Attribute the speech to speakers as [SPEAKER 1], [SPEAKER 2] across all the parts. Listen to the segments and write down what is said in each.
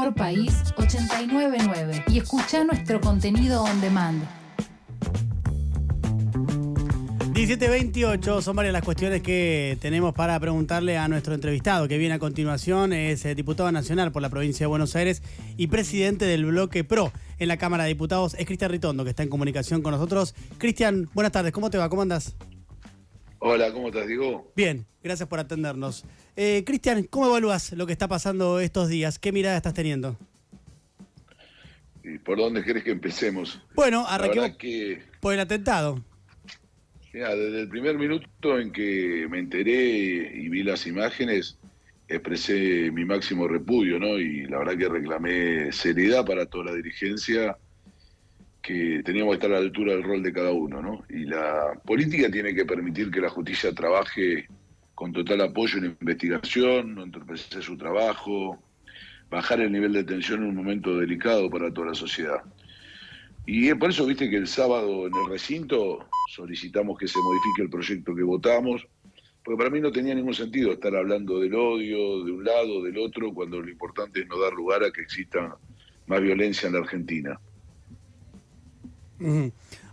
[SPEAKER 1] Humor País 899 y escucha nuestro contenido on demand.
[SPEAKER 2] 17:28 son varias las cuestiones que tenemos para preguntarle a nuestro entrevistado, que viene a continuación. Es diputado nacional por la provincia de Buenos Aires y presidente del bloque PRO en la Cámara de Diputados. Es Cristian Ritondo, que está en comunicación con nosotros. Cristian, buenas tardes, ¿cómo te va? ¿Cómo andás?
[SPEAKER 3] Hola, ¿cómo estás, Diego?
[SPEAKER 2] Bien, gracias por atendernos. Cristian, ¿cómo evalúas lo que está pasando estos días? ¿Qué mirada estás teniendo?
[SPEAKER 3] ¿Y por dónde querés que empecemos?
[SPEAKER 2] Bueno, arranquemos
[SPEAKER 3] que,
[SPEAKER 2] por el atentado.
[SPEAKER 3] mira, desde el primer minuto en que me enteré y vi las imágenes, expresé mi máximo repudio, ¿no? Y la verdad que reclamé seriedad para toda la dirigencia, que teníamos que estar a la altura del rol de cada uno, ¿no? Y la política tiene que permitir que la justicia trabaje con total apoyo en la investigación, no entorpecer su trabajo, bajar el nivel de tensión en un momento delicado para toda la sociedad. Y por eso, viste que el sábado en el recinto solicitamos que se modifique el proyecto que votamos, porque para mí no tenía ningún sentido estar hablando del odio de un lado o del otro, cuando lo importante es no dar lugar a que exista más violencia en la Argentina.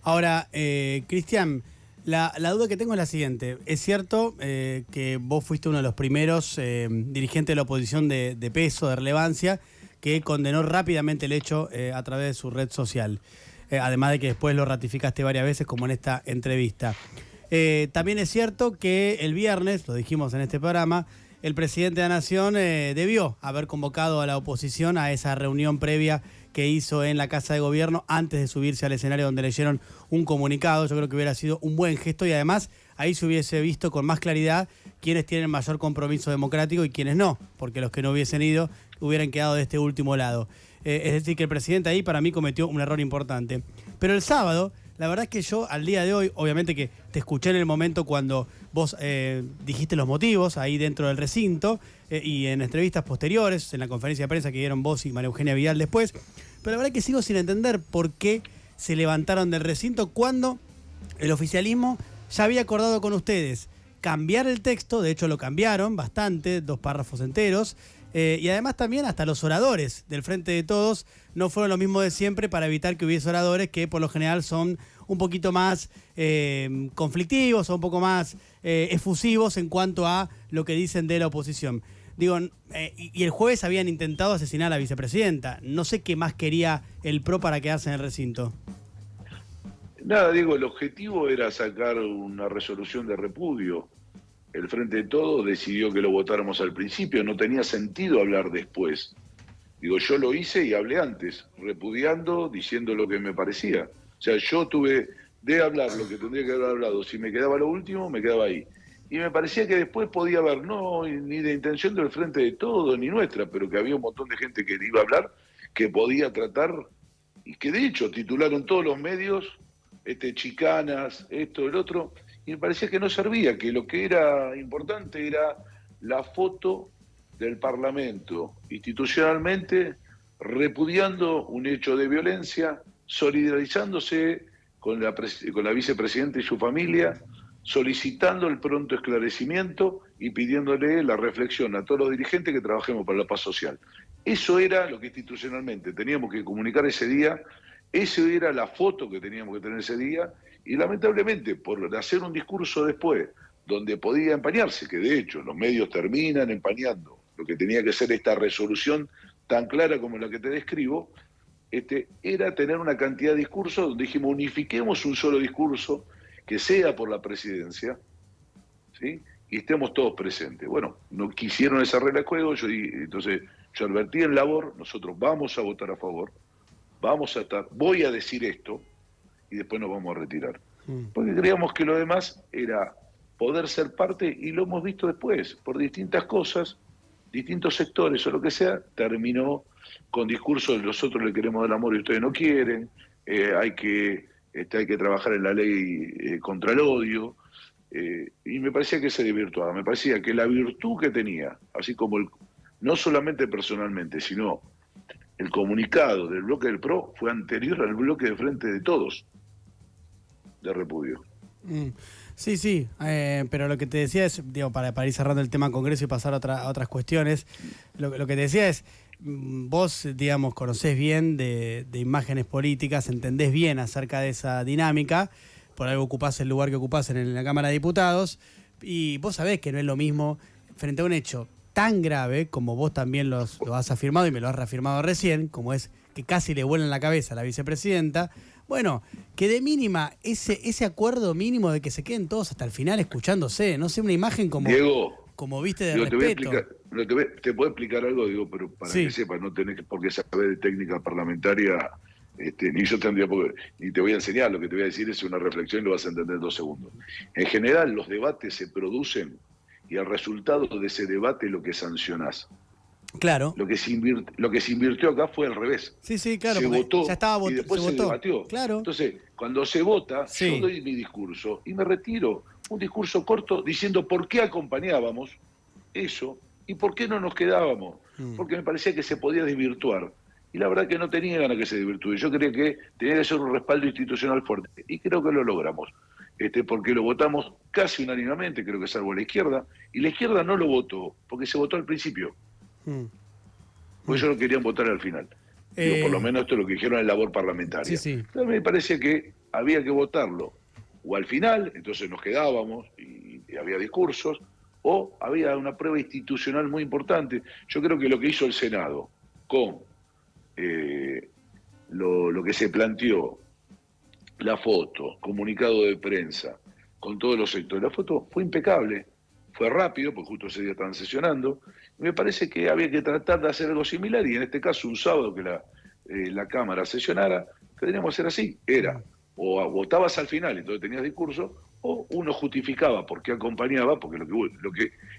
[SPEAKER 2] Ahora, Cristian, la duda que tengo es la siguiente. Es cierto que vos fuiste uno de los primeros dirigentes de la oposición de peso, de relevancia, que condenó rápidamente el hecho a través de su red social. Además de que después lo ratificaste varias veces, como en esta entrevista. También es cierto que el viernes, lo dijimos en este programa, el presidente de la Nación debió haber convocado a la oposición a esa reunión previa que hizo en la Casa de Gobierno antes de subirse al escenario, donde leyeron un comunicado. Yo creo que hubiera sido un buen gesto y además ahí se hubiese visto con más claridad quiénes tienen mayor compromiso democrático y quiénes no, porque los que no hubiesen ido hubieran quedado de este último lado. Es decir, que el presidente ahí para mí cometió un error importante. Pero el sábado, la verdad es que yo al día de hoy, obviamente que te escuché en el momento cuando vos dijiste los motivos ahí dentro del recinto y en entrevistas posteriores, en la conferencia de prensa que dieron vos y María Eugenia Vidal después, pero la verdad es que sigo sin entender por qué se levantaron del recinto cuando el oficialismo ya había acordado con ustedes cambiar el texto. De hecho lo cambiaron bastante, 2 párrafos enteros, y además también hasta los oradores del Frente de Todos no fueron lo mismo de siempre, para evitar que hubiese oradores que por lo general son un poquito más conflictivos o un poco más efusivos en cuanto a lo que dicen de la oposición. Digo, y el jueves habían intentado asesinar a la vicepresidenta. No sé qué más quería el PRO para quedarse en el recinto.
[SPEAKER 3] Nada, Diego, el objetivo era sacar una resolución de repudio. El Frente de Todos decidió que lo votáramos al principio, no tenía sentido hablar después. Digo, yo lo hice y hablé antes, repudiando, diciendo lo que me parecía. O sea, yo tuve de hablar lo que tendría que haber hablado. Si me quedaba lo último, me quedaba ahí. Y me parecía que después podía haber, no ni de intención del Frente de Todos, ni nuestra, pero que había un montón de gente que iba a hablar, que podía tratar, y que de hecho titularon todos los medios, chicanas, esto, el otro, y me parecía que no servía, que lo que era importante era la foto del Parlamento institucionalmente repudiando un hecho de violencia, solidarizándose con la vicepresidenta y su familia, solicitando el pronto esclarecimiento y pidiéndole la reflexión a todos los dirigentes que trabajemos para la paz social. Eso era lo que institucionalmente teníamos que comunicar ese día, esa era la foto que teníamos que tener ese día, y lamentablemente por hacer un discurso después donde podía empañarse, que de hecho los medios terminan empañando lo que tenía que ser esta resolución tan clara como la que te describo, era tener una cantidad de discursos donde dijimos unifiquemos un solo discurso que sea por la presidencia, ¿sí? Y estemos todos presentes. Bueno, no quisieron esa regla de juego, entonces yo advertí en labor, nosotros vamos a votar a favor, voy a decir esto y después nos vamos a retirar. Porque creíamos que lo demás era poder ser parte, y lo hemos visto después, por distintas cosas, distintos sectores o lo que sea, terminó con discursos de nosotros le queremos dar amor y ustedes no quieren, hay que trabajar en la ley contra el odio, y me parecía que se desvirtuaba, me parecía que la virtud que tenía, así como no solamente personalmente, sino el comunicado del bloque del PRO fue anterior al bloque de Frente de Todos de repudio.
[SPEAKER 2] Sí, sí, pero lo que te decía es, digo, para ir cerrando el tema Congreso y pasar a otras cuestiones, lo que te decía es, vos, digamos, conocés bien de imágenes políticas, entendés bien acerca de esa dinámica, por algo ocupás el lugar que ocupás en la Cámara de Diputados, y vos sabés que no es lo mismo frente a un hecho tan grave, como vos también lo has afirmado y me lo has reafirmado recién, como es que casi le vuelan la cabeza a la vicepresidenta. Bueno, que de mínima, ese acuerdo mínimo de que se queden todos hasta el final escuchándose, no sé, una imagen como,
[SPEAKER 3] Diego,
[SPEAKER 2] como viste de
[SPEAKER 3] Diego,
[SPEAKER 2] respeto.
[SPEAKER 3] te puedo explicar algo, digo, pero para
[SPEAKER 2] Sí.
[SPEAKER 3] que sepas, no tenés por qué saber de técnica parlamentaria, ni yo tendría ni te voy a enseñar, lo que te voy a decir es una reflexión y lo vas a entender en 2 segundos. En general, los debates se producen y el resultado de ese debate es lo que sancionás.
[SPEAKER 2] Claro.
[SPEAKER 3] Lo que se invirtió acá fue al revés.
[SPEAKER 2] Sí, sí, claro.
[SPEAKER 3] Se votó
[SPEAKER 2] ya estaba
[SPEAKER 3] y después se
[SPEAKER 2] votó.
[SPEAKER 3] debatió.
[SPEAKER 2] Claro.
[SPEAKER 3] Entonces, cuando se vota,
[SPEAKER 2] Sí.
[SPEAKER 3] yo doy mi discurso y me retiro. Un discurso corto diciendo por qué acompañábamos eso y por qué no nos quedábamos. Porque me parecía que se podía desvirtuar. Y la verdad que no tenía ganas que se desvirtúe. Yo creía que tenía que ser un respaldo institucional fuerte. Y creo que lo logramos. Porque lo votamos casi unánimemente, creo que salvo la izquierda. Y la izquierda no lo votó, porque se votó al principio. Pues ellos lo querían votar al final. Digo, por lo menos esto es lo que dijeron en labor parlamentaria.
[SPEAKER 2] Sí, sí.
[SPEAKER 3] Entonces me parecía que había que votarlo o al final, entonces nos quedábamos y había discursos, o había una prueba institucional muy importante. Yo creo que lo que hizo el Senado con lo que se planteó, la foto, comunicado de prensa, con todos los sectores, la foto fue impecable. Fue rápido, porque justo ese día estaban sesionando, y me parece que había que tratar de hacer algo similar, y en este caso un sábado que la Cámara sesionara, tendríamos que hacer así, era, o votabas al final, entonces tenías discurso, o uno justificaba por qué acompañaba, porque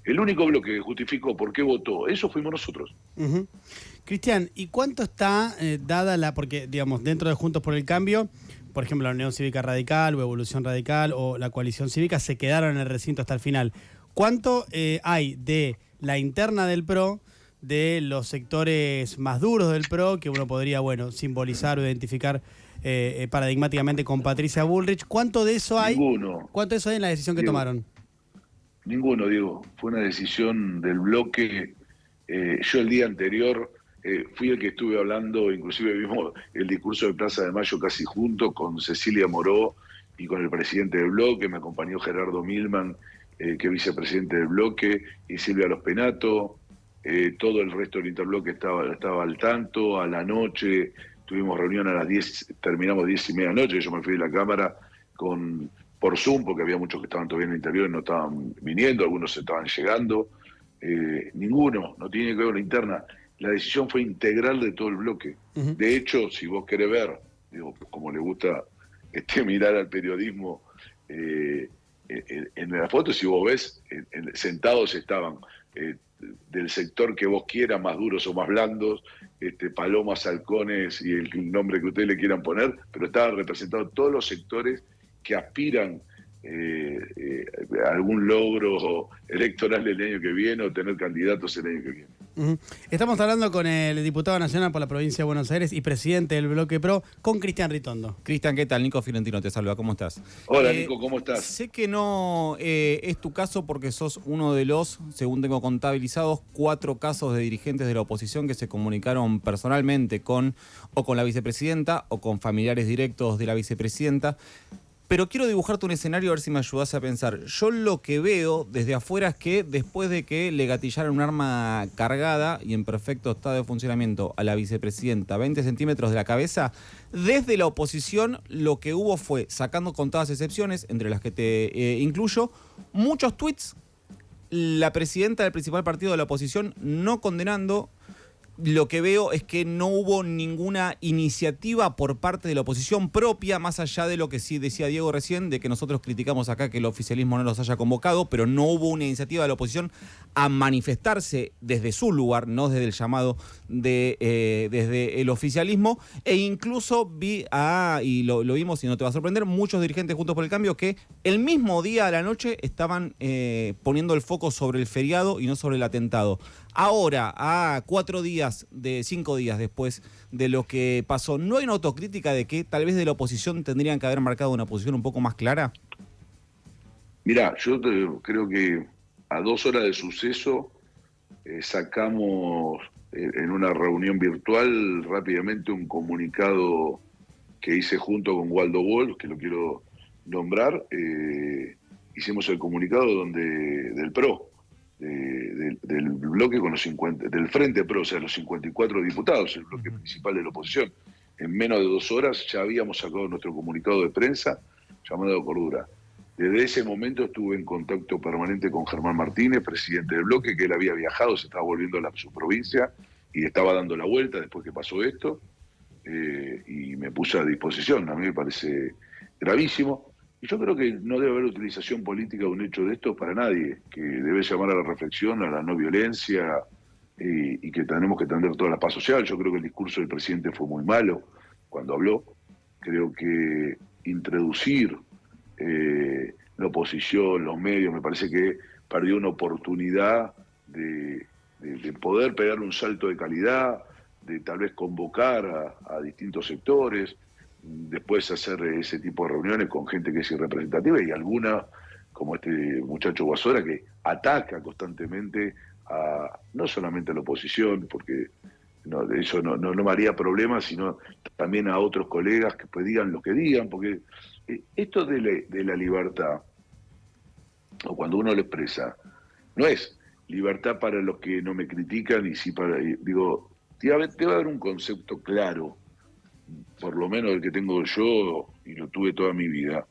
[SPEAKER 3] el único bloque que justificó por qué votó, eso fuimos nosotros.
[SPEAKER 2] Cristian, ¿y cuánto está dada porque digamos, dentro de Juntos por el Cambio, por ejemplo, la Unión Cívica Radical o Evolución Radical o la Coalición Cívica se quedaron en el recinto hasta el final? ¿Cuánto hay de la interna del PRO, de los sectores más duros del PRO, que uno podría, simbolizar o identificar paradigmáticamente con Patricia Bullrich? ¿Cuánto de eso hay?
[SPEAKER 3] Ninguno.
[SPEAKER 2] ¿Cuánto de eso hay en la decisión que tomaron?
[SPEAKER 3] Ninguno, Diego. Fue una decisión del bloque. Yo el día anterior fui el que estuve hablando, inclusive vimos el discurso de Plaza de Mayo casi junto con Cecilia Moró y con el presidente del bloque, me acompañó Gerardo Milman, que es vicepresidente del bloque, y Silvia Los Penato, todo el resto del interbloque estaba al tanto. A la noche tuvimos reunión a las 10, terminamos 10:30 de la noche, yo me fui de la Cámara por Zoom, porque había muchos que estaban todavía en el interior y no estaban viniendo, algunos estaban llegando. Ninguno, no tiene que ver con la interna. La decisión fue integral de todo el bloque. De hecho, si vos querés ver, digo, como le gusta mirar al periodismo, en la foto, si vos ves, sentados estaban del sector que vos quieras, más duros o más blandos, palomas, halcones y el nombre que ustedes le quieran poner, pero estaban representados todos los sectores que aspiran a algún logro electoral el año que viene o tener candidatos el año que viene.
[SPEAKER 2] Estamos hablando con el diputado nacional por la provincia de Buenos Aires y presidente del Bloque PRO, con Cristian Ritondo.
[SPEAKER 4] Cristian, ¿qué tal? Nico Fiorentino te saluda, ¿cómo estás?
[SPEAKER 3] Hola Nico, ¿cómo estás?
[SPEAKER 4] Sé que no es tu caso porque sos uno de los, según tengo contabilizados, 4 casos de dirigentes de la oposición que se comunicaron personalmente con la vicepresidenta o con familiares directos de la vicepresidenta. Pero quiero dibujarte un escenario a ver si me ayudás a pensar. Yo lo que veo desde afuera es que después de que le gatillaron un arma cargada y en perfecto estado de funcionamiento a la vicepresidenta 20 centímetros de la cabeza, desde la oposición lo que hubo fue, sacando contadas excepciones, entre las que te incluyo, muchos tweets, la presidenta del principal partido de la oposición no condenando. Lo que veo es que no hubo ninguna iniciativa por parte de la oposición propia, más allá de lo que sí decía Diego recién, de que nosotros criticamos acá que el oficialismo no los haya convocado, pero no hubo una iniciativa de la oposición a manifestarse desde su lugar, no desde el llamado desde el oficialismo, e incluso vi, y lo vimos y no te va a sorprender, muchos dirigentes Juntos por el Cambio que el mismo día a la noche estaban poniendo el foco sobre el feriado y no sobre el atentado. Ahora, a 5 días después de lo que pasó, ¿no hay una autocrítica de que tal vez de la oposición tendrían que haber marcado una posición un poco más clara?
[SPEAKER 3] Mirá, yo creo que a 2 horas del suceso sacamos en una reunión virtual rápidamente un comunicado que hice junto con Waldo Wolf, que lo quiero nombrar. Hicimos el comunicado del PRO, del bloque con los 50, del Frente PRO, o sea, los 54 diputados, el bloque principal de la oposición. En menos de 2 horas ya habíamos sacado nuestro comunicado de prensa llamado Cordura. Desde ese momento estuve en contacto permanente con Germán Martínez, presidente del bloque, que él había viajado, se estaba volviendo a su provincia y estaba dando la vuelta después que pasó esto, y me puse a disposición. A mí me parece gravísimo. Y yo creo que no debe haber utilización política de un hecho de esto para nadie, que debe llamar a la reflexión, a la no violencia, y que tenemos que tender toda la paz social. Yo creo que el discurso del presidente fue muy malo cuando habló. Creo que introducir la oposición, los medios, me parece que perdió una oportunidad de poder pegar un salto de calidad, de tal vez convocar a distintos sectores, después hacer ese tipo de reuniones con gente que es irrepresentativa y alguna, como este muchacho Guasora, que ataca constantemente no solamente a la oposición, porque eso no me haría problema, sino también a otros colegas que pues digan lo que digan, porque esto de la libertad, o cuando uno lo expresa, no es libertad para los que no me critican y sí para... Digo, debe haber un concepto claro, por lo menos el que tengo yo y lo tuve toda mi vida.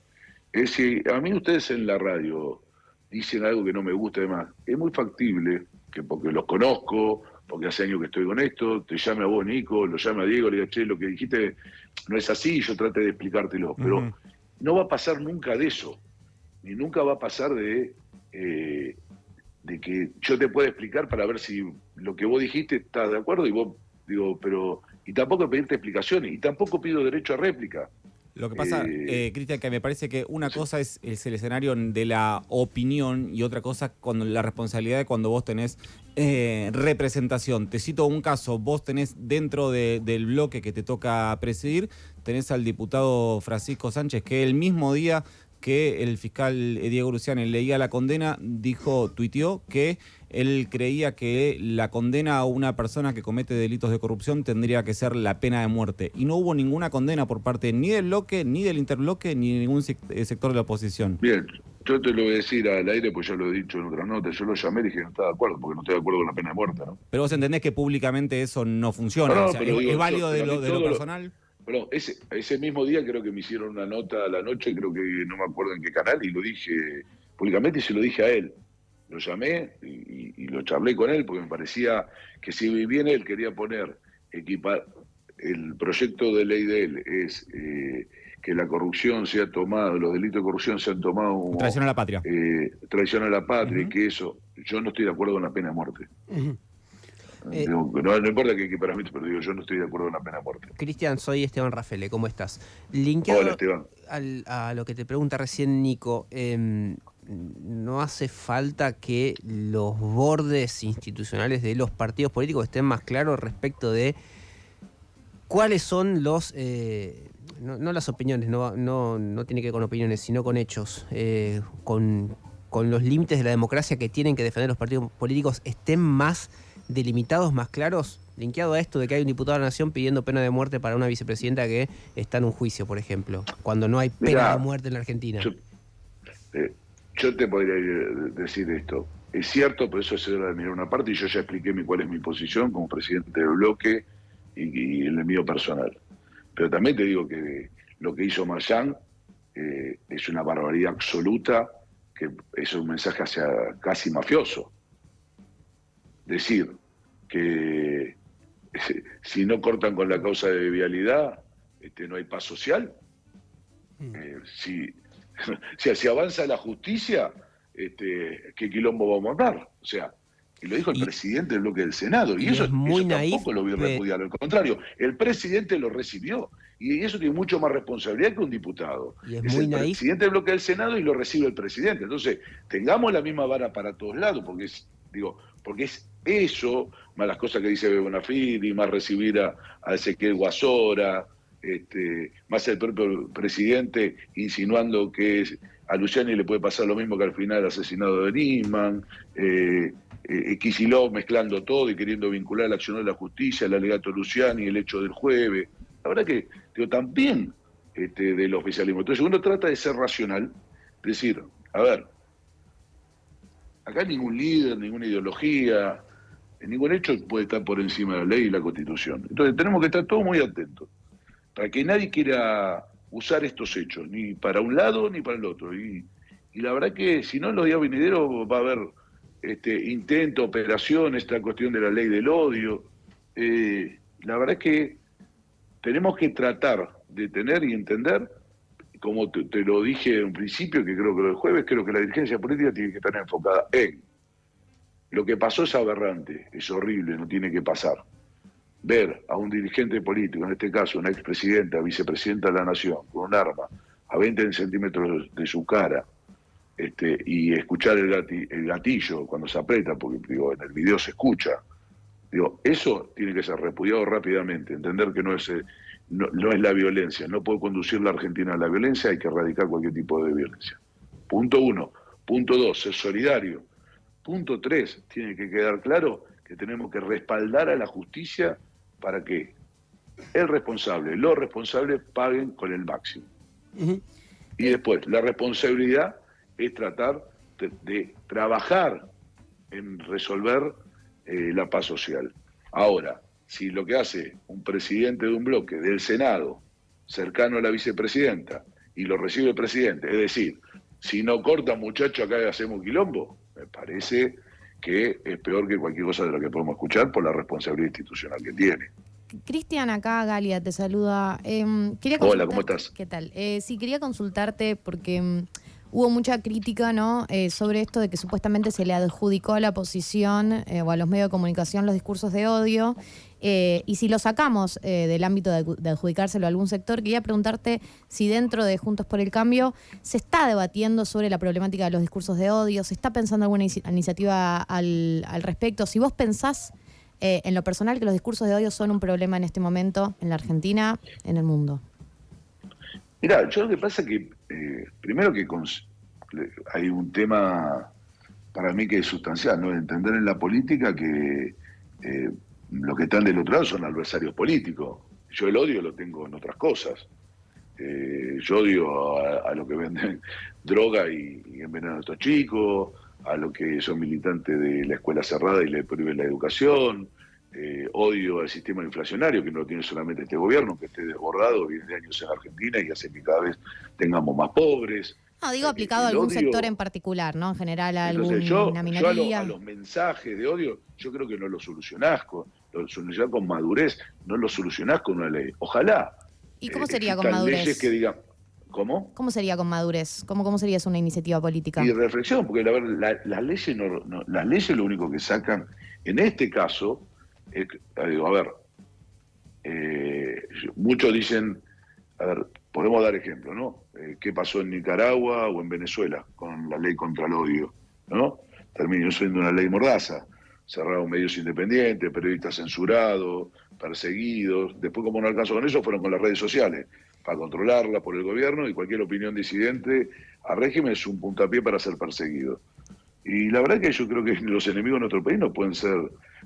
[SPEAKER 3] Es si a mí ustedes en la radio dicen algo que no me gusta, además, es muy factible que porque los conozco, porque hace años que estoy con esto, te llame a vos, Nico, lo llame a Diego, le diga, che, lo que dijiste no es así, yo trate de explicártelo, pero no va a pasar nunca de eso, ni nunca va a pasar de que yo te pueda explicar para ver si lo que vos dijiste estás de acuerdo, y vos, digo, pero, y tampoco pedirte explicaciones, y tampoco pido derecho a réplica.
[SPEAKER 4] Lo que pasa, Cristian, que me parece que una cosa es el escenario de la opinión y otra cosa cuando la responsabilidad de cuando vos tenés representación. Te cito un caso, vos tenés dentro del bloque que te toca presidir, tenés al diputado Francisco Sánchez, que el mismo día que el fiscal Diego Luciani leía la condena, tuiteó que él creía que la condena a una persona que comete delitos de corrupción tendría que ser la pena de muerte. Y no hubo ninguna condena por parte ni del bloque, ni del interbloque, ni de ningún sector de la oposición.
[SPEAKER 3] Bien, yo te lo voy a decir al aire, pues ya lo he dicho en otra nota. Yo lo llamé y dije que no estaba de acuerdo, porque no estoy de acuerdo con la pena de muerte, ¿no?
[SPEAKER 4] Pero vos entendés que públicamente eso no funciona.
[SPEAKER 3] No,
[SPEAKER 4] o sea, ¿es válido de lo personal?
[SPEAKER 3] Bueno, ese mismo día creo que me hicieron una nota a la noche, creo que no me acuerdo en qué canal, y lo dije públicamente y se lo dije a él. Lo llamé y lo charlé con él porque me parecía que si bien él quería equipar, el proyecto de ley de él es que la corrupción sea tomada, los delitos de corrupción sean tomados como...
[SPEAKER 4] Traición a la patria.
[SPEAKER 3] Traición a la patria, y que eso, yo no estoy de acuerdo con la pena de muerte. No importa que equiparamiento, pero digo, yo no estoy de acuerdo con la pena de muerte.
[SPEAKER 5] Cristian, soy Esteban Rafele, ¿cómo estás? Linkeado
[SPEAKER 3] Hola, Esteban.
[SPEAKER 5] A lo que te pregunta recién Nico, ¿no hace falta que los bordes institucionales de los partidos políticos estén más claros respecto de cuáles son los... no las opiniones, no tiene que ver con opiniones, sino con hechos, con los límites de la democracia que tienen que defender los partidos políticos estén más delimitados, más claros, linkeado a esto de que hay un diputado de la Nación pidiendo pena de muerte para una vicepresidenta que está en un juicio, por ejemplo, cuando no hay pena de muerte en la Argentina?
[SPEAKER 3] Yo te podría decir esto. Es cierto, pero eso se debe de mirar una parte, y yo ya expliqué cuál es mi posición como presidente del bloque y el mío personal. Pero también te digo que lo que hizo Marchán es una barbaridad absoluta, que es un mensaje hacia casi mafioso. Decir que si no cortan con la causa de vialidad, no hay paz social. Si avanza la justicia, ¿qué quilombo vamos a dar? O sea, y lo dijo el presidente del bloque del Senado, y eso tampoco lo voy a repudiar, al contrario, el presidente lo recibió, y eso tiene mucho más responsabilidad que un diputado. Es el presidente del bloque del Senado y lo recibe el presidente. Entonces, tengamos la misma vara para todos lados, porque es eso, más las cosas que dice Bonafini, más recibir a Ezequiel Guasora, más el propio presidente insinuando que a Luciani le puede pasar lo mismo que al final el asesinado de Nisman, Kicillof mezclando todo y queriendo vincular el accionar de la justicia, el alegato Luciani, el hecho del jueves. La verdad que, digo, también del oficialismo. Entonces uno trata de ser racional, decir, a ver, acá ningún líder, ninguna ideología, ningún hecho puede estar por encima de la ley y la Constitución. Entonces tenemos que estar todos muy atentos, para que nadie quiera usar estos hechos, ni para un lado ni para el otro. Y la verdad que si no, en los días venideros va a haber intento, operación, esta cuestión de la ley del odio. La verdad es que tenemos que tratar de tener y entender, como te lo dije en un principio, que creo que el jueves, creo que la dirigencia política tiene que estar enfocada en lo que pasó. Es aberrante, es horrible, no tiene que pasar. Ver a un dirigente político, en este caso una expresidenta, vicepresidenta de la Nación, con un arma a 20 centímetros de su cara, y escuchar el gatillo cuando se aprieta, porque digo, en el video se escucha, digo, eso tiene que ser repudiado rápidamente, entender que no es la violencia, no puede conducir la Argentina a la violencia, hay que erradicar cualquier tipo de violencia. Punto 1. Punto 2, ser solidario. Punto 3, tiene que quedar claro que tenemos que respaldar a la justicia para que el responsable, los responsables paguen con el máximo.
[SPEAKER 2] Ujú.
[SPEAKER 3] Y después, la responsabilidad es tratar de trabajar en resolver la paz social. Ahora, si lo que hace un presidente de un bloque del Senado, cercano a la vicepresidenta, y lo recibe el presidente, es decir, si no corta muchacho acá hacemos quilombo, me parece que es peor que cualquier cosa de lo que podemos escuchar por la responsabilidad institucional que tiene.
[SPEAKER 6] Cristian, acá Galia te saluda.
[SPEAKER 3] Hola, ¿cómo estás?
[SPEAKER 6] ¿Qué tal? Sí, quería consultarte porque hubo mucha crítica, ¿no? Sobre esto de que supuestamente se le adjudicó a la oposición o a los medios de comunicación los discursos de odio. Y si lo sacamos del ámbito de adjudicárselo a algún sector, quería preguntarte si dentro de Juntos por el Cambio se está debatiendo sobre la problemática de los discursos de odio, se está pensando alguna iniciativa al respecto. Si vos pensás en lo personal que los discursos de odio son un problema en este momento en la Argentina, en el mundo.
[SPEAKER 3] Mirá, yo lo que pasa es que, primero que hay un tema para mí que es sustancial, ¿no? Entender en la política que los que están del otro lado son adversarios políticos. Yo el odio lo tengo en otras cosas. Yo odio a los que venden droga y envenenan a estos chicos, a los que son militantes de la escuela cerrada y le prohíben la educación. Odio al sistema inflacionario, que no lo tiene solamente este gobierno, que esté desbordado, viene de años en Argentina y hace que cada vez tengamos más pobres.
[SPEAKER 6] No, digo aplicado a algún sector en particular, ¿no? En general a alguna minoría.
[SPEAKER 3] Yo a los mensajes de odio, yo creo que no lo solucionás con madurez, no lo solucionás con una ley. Ojalá.
[SPEAKER 6] ¿Y cómo sería con madurez?
[SPEAKER 3] Leyes que digan, ¿cómo?
[SPEAKER 6] ¿Cómo sería con madurez? ¿Cómo sería eso una iniciativa política?
[SPEAKER 3] Y reflexión, porque las leyes las leyes lo único que sacan, en este caso, muchos dicen, a ver, podemos dar ejemplo, ¿no? ¿Qué pasó en Nicaragua o en Venezuela con la ley contra el odio, ¿no? Terminó siendo una ley mordaza. Cerraron medios independientes, periodistas censurados, perseguidos. Después, como no alcanzó con eso, fueron con las redes sociales para controlarla por el gobierno, y cualquier opinión disidente al régimen es un puntapié para ser perseguido. Y la verdad que yo creo que los enemigos de nuestro país no pueden ser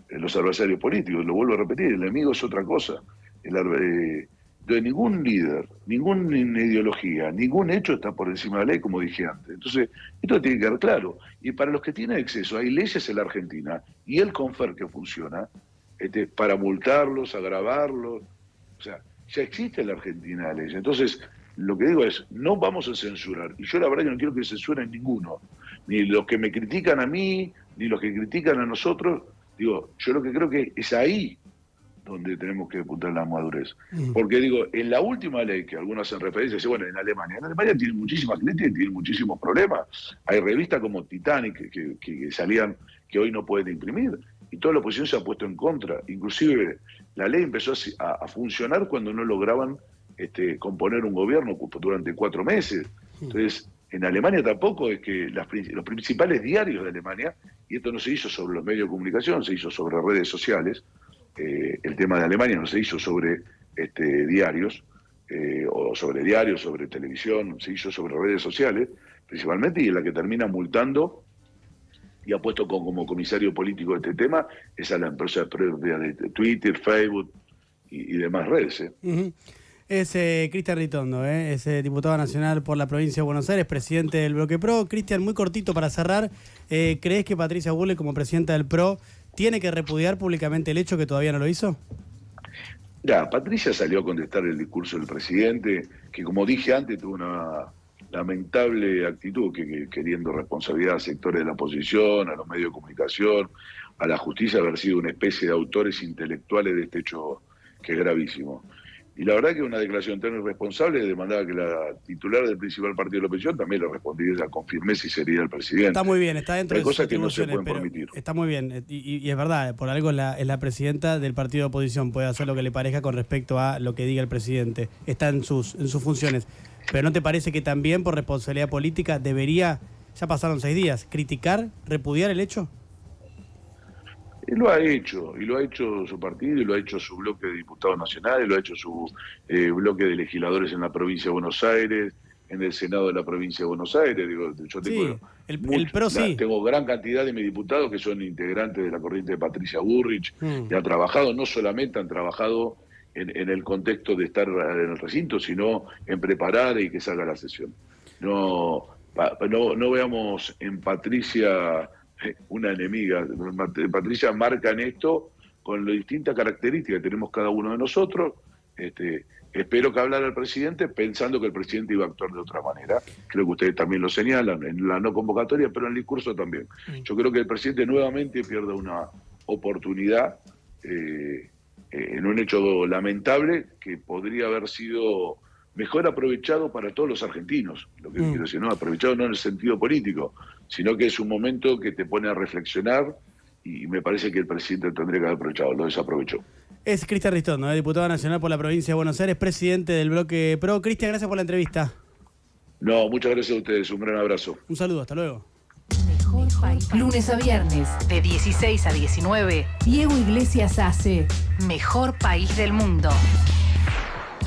[SPEAKER 3] los adversarios políticos. Lo vuelvo a repetir, el enemigo es otra cosa. De ningún líder, ninguna ideología, ningún hecho está por encima de la ley, como dije antes. Entonces, esto tiene que quedar claro. Y para los que tienen acceso, hay leyes en la Argentina y el CONFER que funciona para multarlos, agravarlos. O sea, ya existe en la Argentina la ley. Entonces, lo que digo es, no vamos a censurar. Y yo la verdad que no quiero que censuren ninguno. Ni los que me critican a mí, ni los que critican a nosotros. Digo, yo lo que creo que es ahí donde tenemos que apuntar la madurez. Porque digo, en la última ley, que algunos hacen referencia, dicen, bueno, en Alemania tienen muchísimas críticas y tienen muchísimos problemas. Hay revistas como Titanic que salían, que hoy no pueden imprimir, y toda la oposición se ha puesto en contra. Inclusive la ley empezó a funcionar cuando no lograban componer un gobierno durante 4 meses. Entonces, en Alemania tampoco es que los principales diarios de Alemania, y esto no se hizo sobre los medios de comunicación, se hizo sobre redes sociales. El tema de Alemania no se hizo sobre diarios, o sobre diarios, sobre televisión, se hizo sobre redes sociales. principalmente, y la que termina multando y ha puesto como comisario político de este tema es a la empresa propia de Twitter, Facebook y demás redes.
[SPEAKER 2] Ujú. Es Cristian Ritondo, es diputado nacional por la provincia de Buenos Aires, presidente del Bloque PRO. Cristian, muy cortito para cerrar, ¿crees que Patricia Bullrich, como presidenta del PRO, tiene que repudiar públicamente el hecho que todavía no lo hizo?
[SPEAKER 3] Ya, Patricia salió a contestar el discurso del presidente, que como dije antes tuvo una lamentable actitud, que queriendo responsabilidad a sectores de la oposición, a los medios de comunicación, a la justicia, haber sido una especie de autores intelectuales de este hecho que es gravísimo. Y la verdad que una declaración tan irresponsable demandaba que la titular del principal partido de la oposición también lo respondiera con firmeza y seriedad al presidente.
[SPEAKER 2] Está muy bien, está dentro
[SPEAKER 3] Hay
[SPEAKER 2] de sus
[SPEAKER 3] cosas que no se
[SPEAKER 2] atribuciones,
[SPEAKER 3] pueden
[SPEAKER 2] pero
[SPEAKER 3] permitir.
[SPEAKER 2] está muy bien, y es verdad, por algo es la presidenta del partido de oposición, puede hacer lo que le parezca con respecto a lo que diga el presidente, está en sus funciones. Pero ¿no te parece que también por responsabilidad política debería, ya pasaron 6 días, criticar, repudiar el hecho?
[SPEAKER 3] Y lo ha hecho su partido, y lo ha hecho su bloque de diputados nacionales, y lo ha hecho su bloque de legisladores en la provincia de Buenos Aires, en el Senado de la provincia de Buenos Aires. Digo, yo tengo,
[SPEAKER 2] sí, el PRO sí.
[SPEAKER 3] Tengo gran cantidad de mis diputados que son integrantes de la corriente de Patricia Bullrich, y han trabajado, no solamente han trabajado en el contexto de estar en el recinto, sino en preparar y que salga la sesión. No veamos en Patricia una enemiga. Patricia marca en esto con las distintas características que tenemos cada uno de nosotros. Espero que hablara el presidente pensando que el presidente iba a actuar de otra manera. Creo que ustedes también lo señalan en la no convocatoria, pero en el discurso también. Yo creo que el presidente nuevamente pierde una oportunidad en un hecho lamentable que podría haber sido mejor aprovechado para todos los argentinos. Lo que quiero decir, no aprovechado no en el sentido político, sino que es un momento que te pone a reflexionar, y me parece que el presidente tendría que haber aprovechado, lo desaprovechó.
[SPEAKER 2] Es Cristian Ritondo, diputado nacional por la provincia de Buenos Aires, presidente del Bloque PRO. Cristian, gracias por la entrevista.
[SPEAKER 3] No, muchas gracias a ustedes, un gran abrazo.
[SPEAKER 2] Un saludo, hasta luego.
[SPEAKER 1] Mejor país. Lunes a viernes, de 16 a 19, Diego Iglesias hace Mejor País del Mundo.